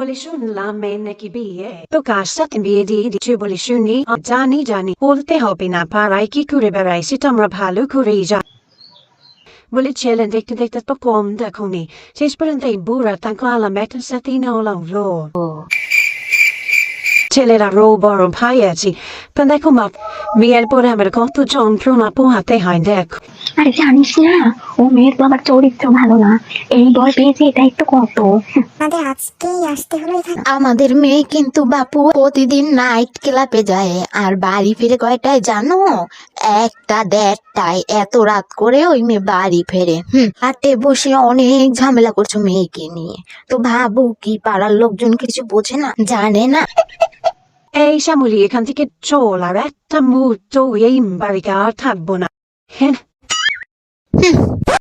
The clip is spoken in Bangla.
বলে শুনলাম মেয়ে নাকি বিয়ে, তো কার সাথে বিয়ে দিয়ে দিচ্ছে বলে শুনি। জানি বলতে হবে না, পাড়ায় কি করে বেড়াই সেটা আমরা ভালো করেই জানি। বলে ছেলে দেখতে দেখতে তো কম দেখুনি, শেষ পর্যন্ত এই বুড়া তাকে আলাম একটা সাথে হলো। ছেলেরা বড় ভাই আছে, তা দেখো মা, বিয়ের পরে আমার কত যন্ত্রণা পোহাতে হয় দেখ। আরে জানিস না, ও মেয়ের তো আবার চরিত্র ভালো না, এই বয়সে এটাই তো কত। আমাদের আজকেই আসতে হলো এখানে। আমাদের মেয়ে কিন্তু বাপু প্রতিদিন নাইট ক্লাবে যায়, আর বাড়ি ফিরে কয়টায় জানো? 1টা 1:30টায়। এত রাত করে ওই মেয়ে বাড়ি ফেরে। হাটে বসে অনেক ঝামেলা করছো মেয়েকে নিয়ে। তো ভাবু কি পাড়ার লোকজন কিছু বোঝে না, জানে না? এই শ্যামলি, এখান থেকে চল, আর একটা মুহূর্ত এই বাড়িতে আর থাকবো না। হ্যাঁ।